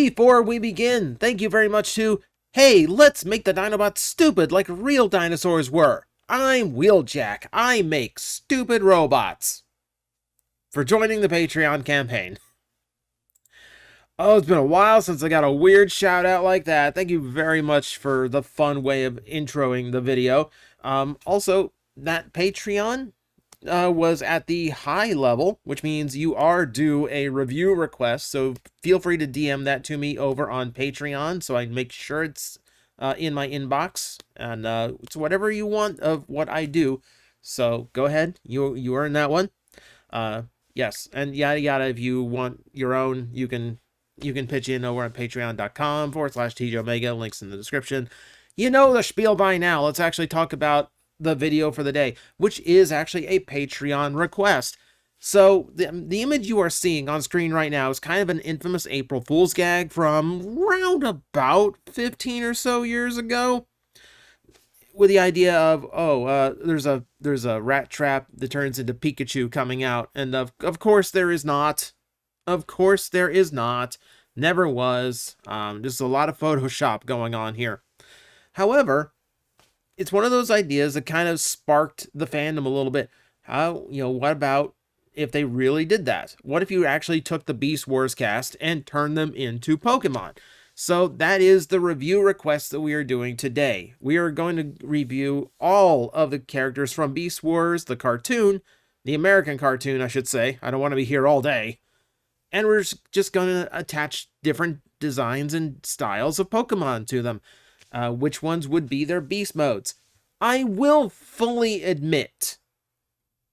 Before we begin, thank you very much to Hey, let's make the Dinobots stupid like real dinosaurs were. I'm Wheeljack. I make stupid robots. For joining the Patreon campaign. Oh, it's been a while since I got a weird shout out like that. Thank you very much for the fun way of introing the video. Also, that Patreon was at the high level, which means you are due a review request. So feel free to DM that to me over on Patreon so I make sure it's in my inbox. And it's whatever you want of what I do. So go ahead. You earn that one. Yes, and yada yada. If you want your own, you can pitch in over at patreon.com/TJOmega. Links in the description. You know the spiel by now. Let's actually talk about the video for the day, which is actually a Patreon request. So the image you are seeing on screen right now is kind of an infamous April Fool's gag from round about 15 or so years ago, with the idea of, there's a Rattrap that turns into Pikachu coming out, and of course there is not. Of course there is not. Never was. Just a lot of Photoshop going on here. However, it's one of those ideas that kind of sparked the fandom a little bit. What about if they really did that? What if you actually took the Beast Wars cast and turned them into Pokemon? So that is the review request that we are doing today. We are going to review all of the characters from Beast Wars, the cartoon, the American cartoon, I should say. I don't want to be here all day. And we're just going to attach different designs and styles of Pokemon to them. Which ones would be their beast modes. I will fully admit,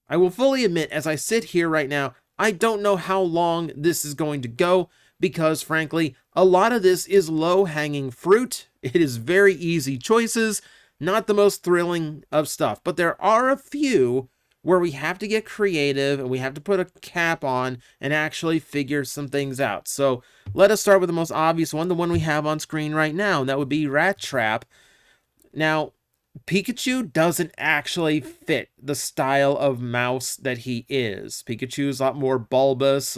as I sit here right now, I don't know how long this is going to go, because frankly, a lot of this is low-hanging fruit. It is very easy choices, not the most thrilling of stuff, but there are a few where we have to get creative and we have to put a cap on and actually figure some things out. So let us start with the most obvious one, the one we have on screen right now, and that would be Rattrap. Now, Pikachu doesn't actually fit the style of mouse that he is. Pikachu is a lot more bulbous,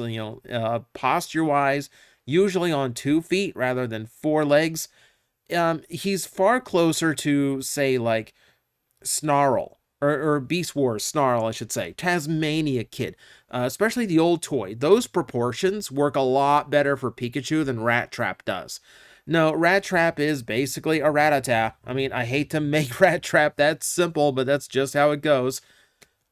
posture-wise, usually on 2 feet rather than 4 legs. He's far closer to, say, like Snarl. Or Beast Wars Snarl, I should say. Tasmania Kid. Especially the old toy. Those proportions work a lot better for Pikachu than Rattrap does. No, Rattrap is basically a Rattata. I mean, I hate to make Rattrap that simple, but that's just how it goes.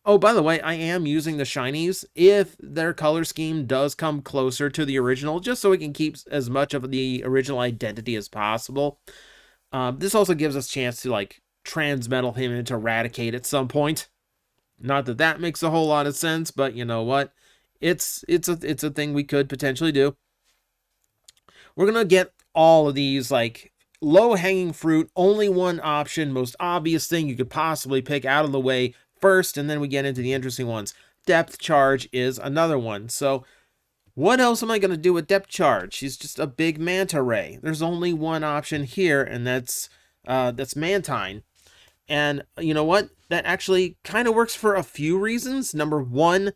Oh, by the way, I am using the shinies if their color scheme does come closer to the original, just so we can keep as much of the original identity as possible. This also gives us a chance to, transmetal him into Eradicate at some point. Not that that makes a whole lot of sense, but you know what? It's a thing we could potentially do. We're gonna get all of these low-hanging fruit, only one option, most obvious thing you could possibly pick out of the way first, and then we get into the interesting ones. Depth Charge is another one. So what else am I gonna do with Depth Charge? She's just a big manta ray. There's only one option here, and that's Mantine. And you know what? That actually kind of works for a few reasons. Number one,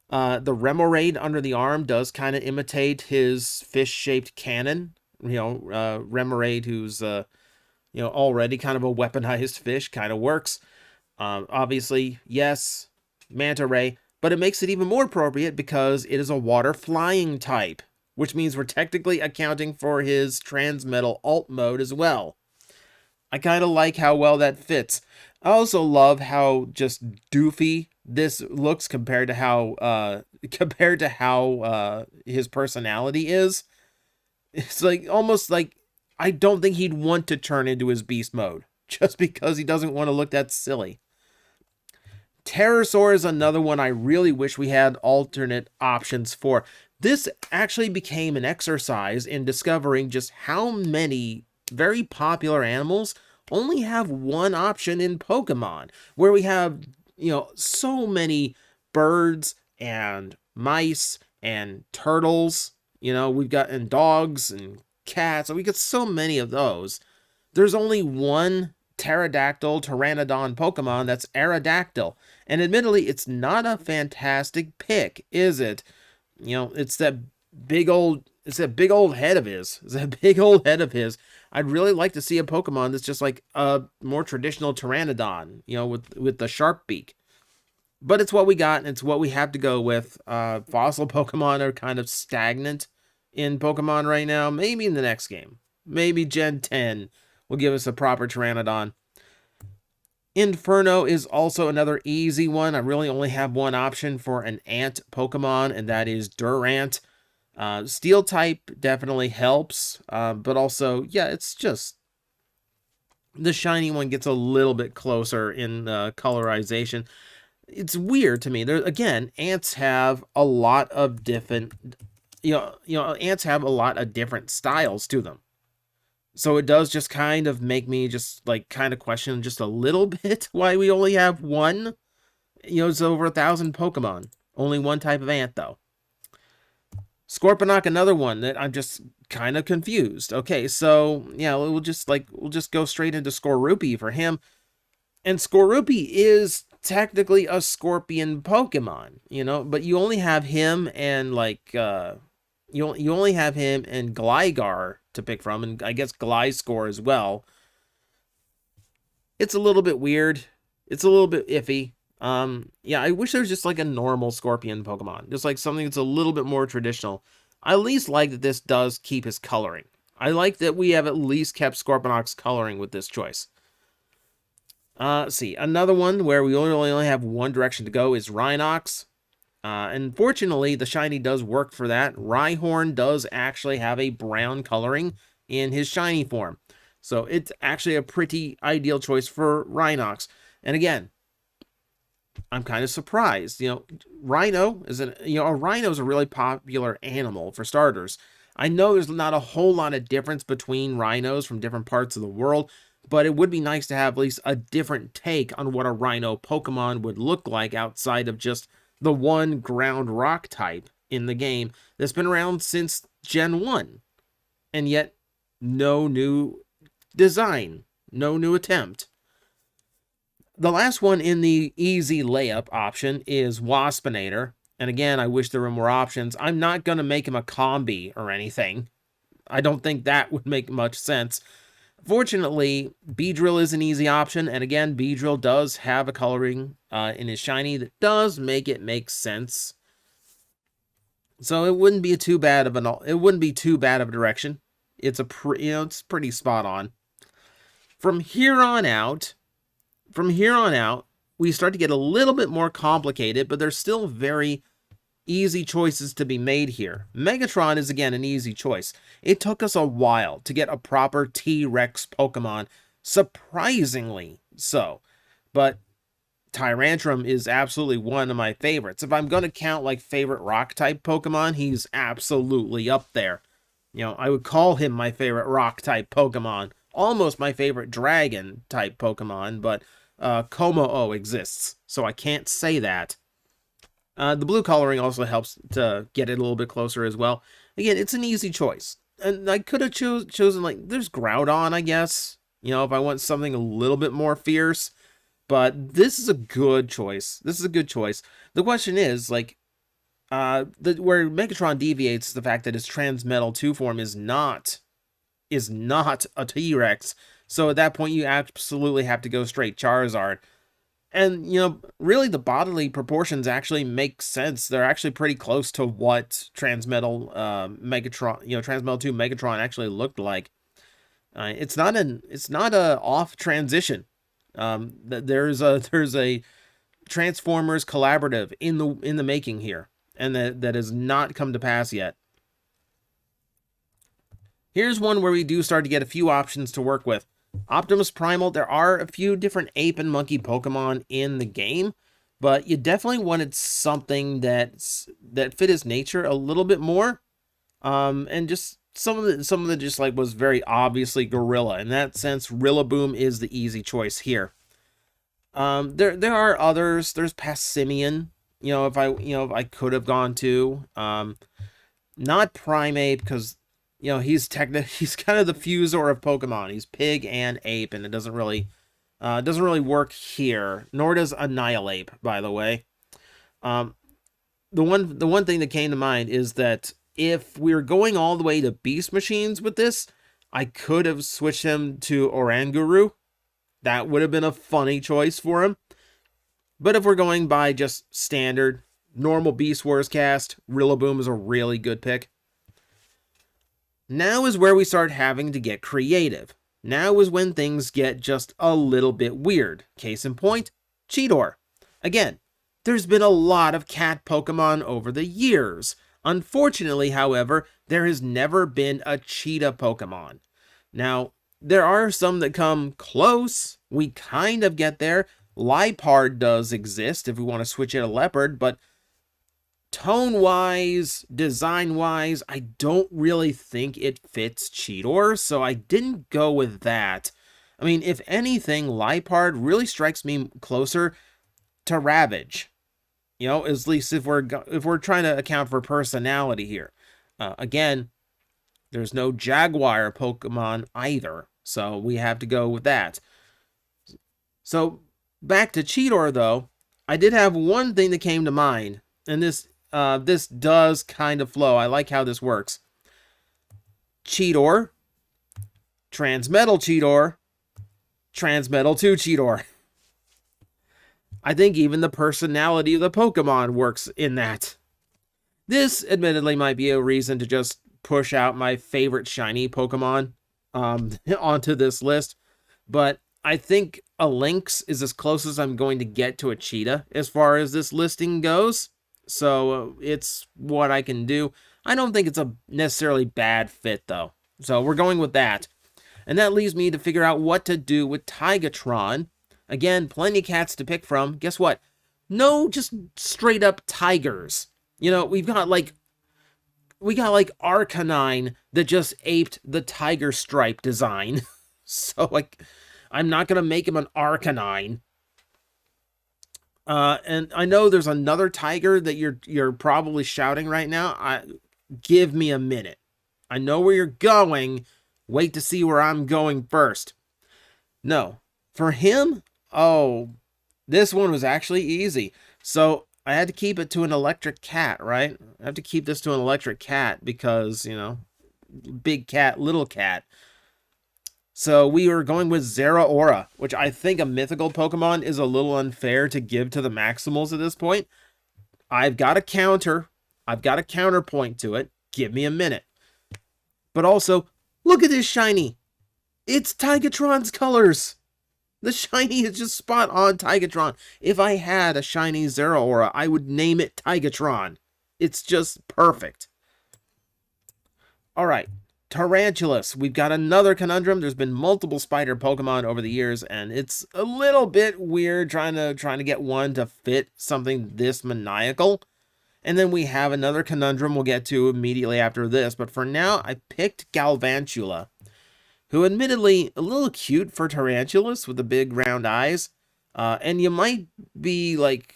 the Remoraid under the arm does kind of imitate his fish-shaped cannon. Remoraid, who's already kind of a weaponized fish, kind of works. Obviously, yes, Manta Ray, but it makes it even more appropriate because it is a water flying type, which means we're technically accounting for his Transmetal alt mode as well. I kind of like how well that fits. I also love how just doofy this looks compared to how his personality is. It's almost like I don't think he'd want to turn into his beast mode just because he doesn't want to look that silly. Terrasaur is another one I really wish we had alternate options for. This actually became an exercise in discovering just how many very popular animals only have one option in Pokemon, where we have, so many birds and mice and turtles, we've got, and dogs and cats, we got so many of those. There's only one pterodactyl pteranodon Pokemon that's Aerodactyl, and admittedly, it's not a fantastic pick, is it? It's that big old it's that big old head of his. It's that big old head of his. I'd really like to see a Pokemon that's just like a more traditional Pteranodon, you know, with the sharp beak. But it's what we got, and it's what we have to go with. Fossil Pokemon are kind of stagnant in Pokemon right now. Maybe in the next game. Maybe Gen 10 will give us a proper Pteranodon. Inferno is also another easy one. I really only have one option for an ant Pokemon, and that is Durant. Steel type definitely helps, but also, yeah, it's just the shiny one gets a little bit closer in colorization. It's weird to me. There again, ants have a lot of different, ants have a lot of different styles to them. So it does just kind of make me just like kind of question just a little bit why we only have one. It's over 1,000 Pokemon. Only one type of ant though. Scorponok, another one that I'm just kind of confused. Okay, so yeah, we'll just go straight into Skorupi for him. And Skorupi is technically a scorpion Pokemon, but you only have him and you only have him and Gligar to pick from, and I guess Gliscor as well. It's a little bit weird. It's a little bit iffy. Yeah, I wish there was just like a normal scorpion Pokemon, just like something that's a little bit more traditional. I at least like that this does keep his coloring. I like that we have at least kept Scorponok's coloring with this choice. Let's see, another one where we only have one direction to go is Rhinox. Unfortunately, the shiny does work for that. Rhyhorn does actually have a brown coloring in his shiny form. So it's actually a pretty ideal choice for Rhinox. And again, I'm kind of surprised. Rhino is a rhino is a really popular animal for starters. I know there's not a whole lot of difference between rhinos from different parts of the world, but it would be nice to have at least a different take on what a rhino Pokemon would look like outside of just the one ground rock type in the game that's been around since Gen 1. And yet, no new design, no new attempt. The last one in the easy layup option is Waspinator. And again, I wish there were more options. I'm not going to make him a combi or anything. I don't think that would make much sense. Fortunately, Beedrill is an easy option, and again, Beedrill does have a coloring in his shiny that does make it make sense. So it wouldn't be too bad of a direction. It's it's pretty spot on. From here on out, we start to get a little bit more complicated, but there's still very easy choices to be made here. Megatron is again an easy choice. It took us a while to get a proper T-Rex Pokemon, surprisingly so. But Tyrantrum is absolutely one of my favorites. If I'm going to count like favorite rock type Pokemon, he's absolutely up there. I would call him my favorite rock type Pokemon, almost my favorite dragon type Pokemon, but Como-o exists, so I can't say that. The blue coloring also helps to get it a little bit closer as well. Again, it's an easy choice. And I could have chosen, like, there's Groudon, I guess. If I want something a little bit more fierce. But this is a good choice. The question is, like, where Megatron deviates is the fact that his Transmetal 2 form is not a T-Rex. So at that point, you absolutely have to go straight Charizard. And, really the bodily proportions actually make sense. They're actually pretty close to what Transmetal Megatron, Transmetal 2 Megatron actually looked like. It's not a off transition. There's a Transformers collaborative in the making here, and that has not come to pass yet. Here's one where we do start to get a few options to work with. Optimus Primal, there are a few different ape and monkey Pokemon in the game, but you definitely wanted something that fit his nature a little bit more. And just some of the just like was very obviously gorilla. In that sense, Rillaboom is the easy choice here. There are others. There's Passimian. If I could have gone to, not Primeape, because he's kind of the fusor of Pokemon. He's pig and ape, and it doesn't really work here. Nor does Annihilape, by the way. The one thing that came to mind is that if we were going all the way to beast machines with this, I could have switched him to Oranguru. That would have been a funny choice for him. But if we're going by just standard, normal Beast Wars cast, Rillaboom is a really good pick. Now is where we start having to get creative. Now is when things get just a little bit weird. Case in point, Cheetor. Again, there's been a lot of cat Pokemon over the years. Unfortunately, however, there has never been a cheetah Pokemon. Now, there are some that come close. We kind of get there. Liepard does exist if we want to switch it to leopard, but tone-wise, design-wise, I don't really think it fits Cheetor, so I didn't go with that. I mean, if anything, Liepard really strikes me closer to Ravage. You know, at least if we're trying to account for personality here. Again, there's no Jaguar Pokemon either, so we have to go with that. So, back to Cheetor, though, I did have one thing that came to mind, and this does kind of flow. I like how this works. Cheetor, Transmetal Cheetor, Transmetal 2 Cheetor. I think even the personality of the Pokemon works in that. This, admittedly, might be a reason to just push out my favorite shiny Pokemon onto this list, but I think a Lynx is as close as I'm going to get to a Cheetah as far as this listing goes. So it's what I can do. I don't think it's a necessarily bad fit, though. So we're going with that. And that leaves me to figure out what to do with Tigatron. Again, plenty of cats to pick from. Guess what? No, just straight up tigers. You know, we got like Arcanine that just aped the tiger stripe design. So like, I'm not gonna make him an Arcanine. And I know there's another tiger that you're probably shouting right now. Give me a minute. I know where you're going. Wait to see where I'm going first. No, for him, oh, this one was actually easy. So I had to keep it to an electric cat, right? I have to keep this to an electric cat because, you know, big cat, little cat. So we were going with Zeraora, which I think a mythical Pokemon is a little unfair to give to the Maximals at this point. I've got a counter. I've got a counterpoint to it. Give me a minute. But also, look at this shiny. It's Tigatron's colors. The shiny is just spot on Tigatron. If I had a shiny Zeraora, I would name it Tigatron. It's just perfect. All right. Tarantulas. We've got another conundrum. There's been multiple spider Pokemon over the years, and it's a little bit weird trying to get one to fit something this maniacal. And then we have another conundrum we'll get to immediately after this, but for now, I picked Galvantula, who admittedly a little cute for Tarantulas with the big round eyes. And you might be like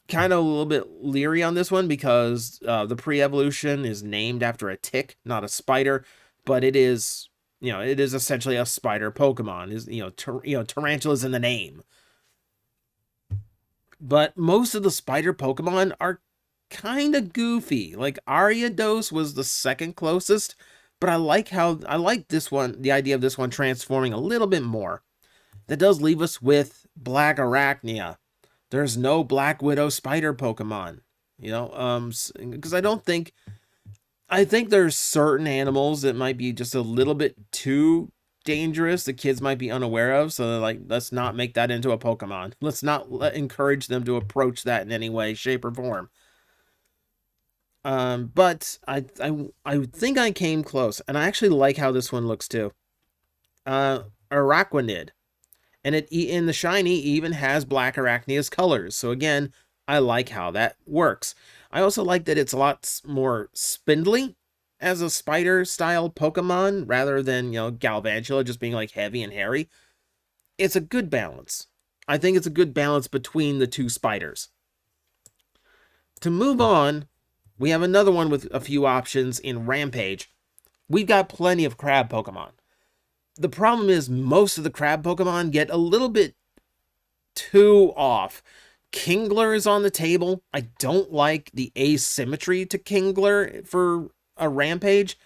kind of a little bit leery on this one because the pre-evolution is named after a tick, not a spider, but it is, you know, it is essentially a spider Pokemon. Is Tarantula's in the name. But most of the spider Pokemon are kind of goofy. Like Ariados was the second closest, but I like this one, the idea of this one transforming a little bit more. That does leave us with Black Arachnia. There's no Black Widow spider Pokemon, you know, because I think there's certain animals that might be just a little bit too dangerous that kids might be unaware of, so like, let's not make that into a Pokemon. Let's not encourage them to approach that in any way, shape, or form. But I think I came close, and I actually like how this one looks too. Araquanid. And it in the shiny even has Black Arachnia's colors. So again, I like how that works. I also like that it's a lot more spindly as a spider-style Pokemon rather than, you know, Galvantula just being like heavy and hairy. It's a good balance. I think it's a good balance between the two spiders. To move on, we have another one with a few options in Rampage. We've got plenty of crab Pokemon. The problem is most of the crab Pokemon get a little bit too off. Kingler is on the table. I don't like the asymmetry to Kingler for a Rampage.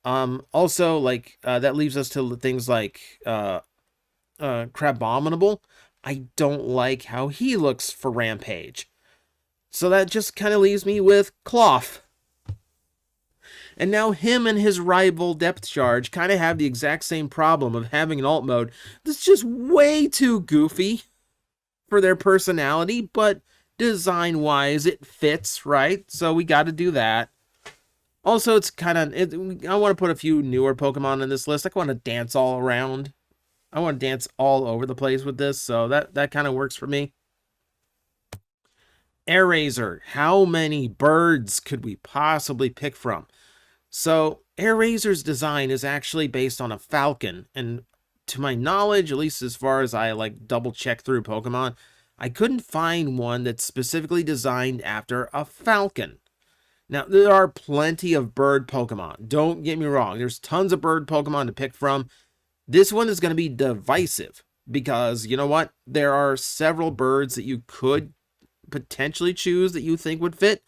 Also, like, that leaves us to things like Crabominable. I don't like how he looks for Rampage. So that just kind of leaves me with Cloth. And now him and his rival Depth Charge kind of have the exact same problem of having an alt mode that's just way too goofy for their personality, but design-wise it fits, right? So we got to do that. Also, it's kind of... I want to put a few newer Pokemon in this list. I want to dance all around. I want to dance all over the place with this, so that kind of works for me. Airrazer. How many birds could we possibly pick from? So, Airrazer's design is actually based on a falcon, and to my knowledge, at least as far as I like double check through Pokemon, I couldn't find one that's specifically designed after a falcon. Now, there are plenty of bird Pokemon. Don't get me wrong. There's tons of bird Pokemon to pick from. This one is going to be divisive because, you know what? There are several birds that you could potentially choose that you think would fit,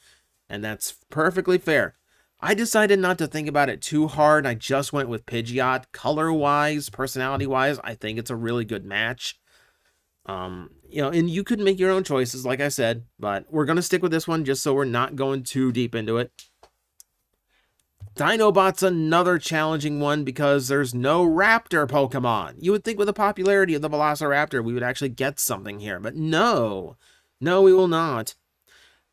and that's perfectly fair. I decided not to think about it too hard. I just went with Pidgeot. Color-wise, personality-wise, I think it's a really good match. You know, and you could make your own choices, like I said, but we're going to stick with this one just so we're not going too deep into it. Dinobot's another challenging one because there's no Raptor Pokemon. You would think with the popularity of the Velociraptor, we would actually get something here, but no. No, we will not.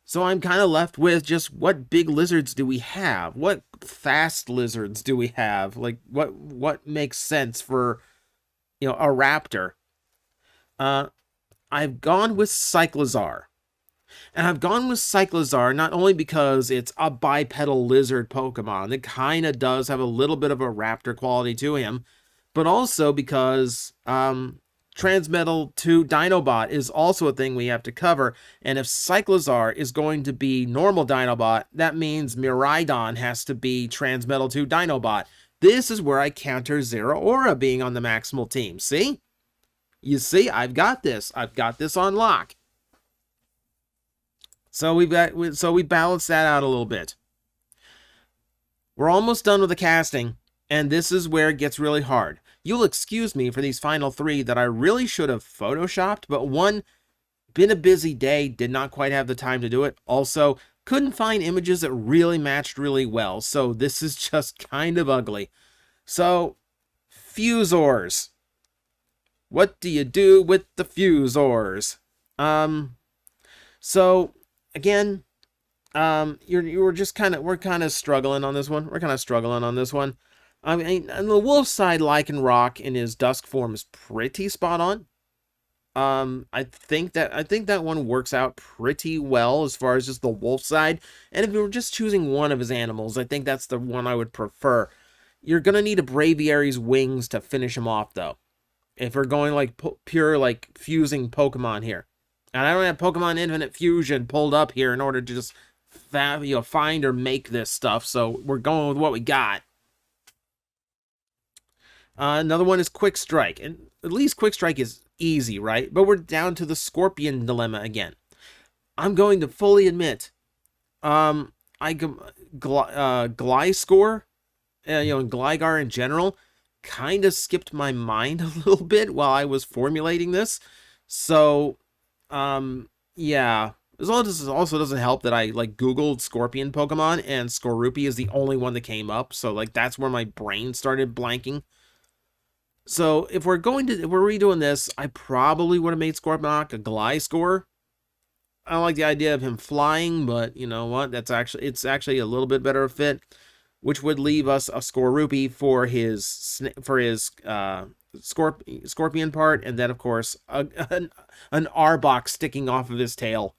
So I'm kind of left with just what big lizards do we have? What fast lizards do we have? Like, what makes sense for, you know, a raptor? I've gone with Cyclizar. And I've gone with Cyclizar not only because it's a bipedal lizard Pokemon that kind of does have a little bit of a raptor quality to him, but also because Transmetal to Dinobot is also a thing we have to cover, and if Cyclizar is going to be normal Dinobot, that means Miraidon has to be Transmetal to Dinobot. This is where I counter Zeraora being on the maximal team. See? You see, I've got this. I've got this on lock. So we balance that out a little bit. We're almost done with the casting, and this is where it gets really hard. You'll excuse me for these final three that I really should have photoshopped, but one, been a busy day, did not quite have the time to do it. Also, couldn't find images that really matched really well, so this is just kind of ugly. So, Fusors. What do you do with the Fusors? So again, we're kind of struggling on this one. I mean, on the wolf side, Lycanroc in his dusk form is pretty spot on. I think that one works out pretty well as far as just the wolf side. And if you were just choosing one of his animals, I think that's the one I would prefer. You're gonna need a Braviary's wings to finish him off, though. If we're going like pure like fusing Pokemon here, and I don't have Pokemon Infinite Fusion pulled up here in order to just find or make this stuff. So we're going with what we got. Another one is Quick Strike, and at least Quick Strike is easy, right? But we're down to the Scorpion dilemma again. I'm going to fully admit, Gliscor, and Gligar in general, kind of skipped my mind a little bit while I was formulating this. So, yeah. As long as it also doesn't help that I, like, Googled Scorpion Pokemon, and Skorupi is the only one that came up. So, like, that's where my brain started blanking. So, if we're redoing this, I probably would have made Scorponok a Gliscor. I don't like the idea of him flying, but you know what? It's actually a little bit better fit, which would leave us a Skorupi for his Scorpion part, and then, of course, an Arbok sticking off of his tail.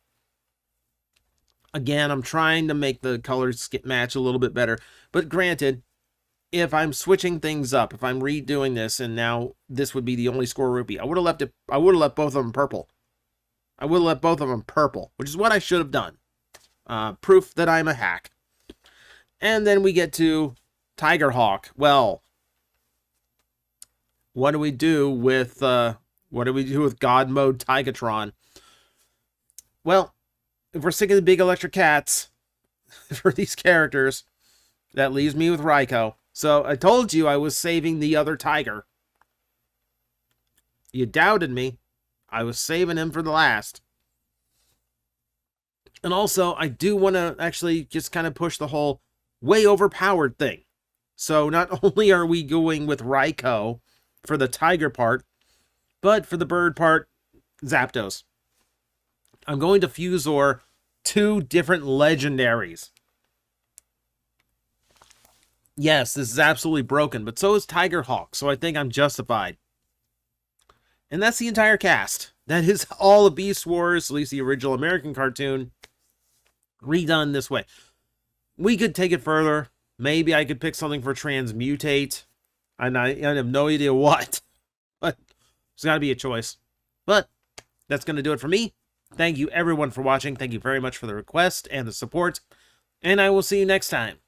Again, I'm trying to make the colors match a little bit better, but granted, if I'm switching things up, if I'm redoing this, and now this would be the only Skorupi, I would have left both of them purple. I would have left both of them purple, which is what I should have done. Proof that I'm a hack. And then we get to Tigerhawk. Well, what do we do with God Mode Tigatron? Well, if we're sick of the big electric cats for these characters, that leaves me with Raikou. So I told you I was saving the other tiger. You doubted me. I was saving him for the last. And also, I do want to actually just kind of push the whole way overpowered thing. So not only are we going with Raikou for the tiger part, but for the bird part, Zapdos. I'm going to Fusor 2 different legendaries. Yes, this is absolutely broken, but so is Tigerhawk, so I think I'm justified. And that's the entire cast. That is all of Beast Wars, at least the original American cartoon, redone this way. We could take it further. Maybe I could pick something for Transmutate. And I have no idea what. But there's got to be a choice. But that's going to do it for me. Thank you everyone for watching. Thank you very much for the request and the support. And I will see you next time.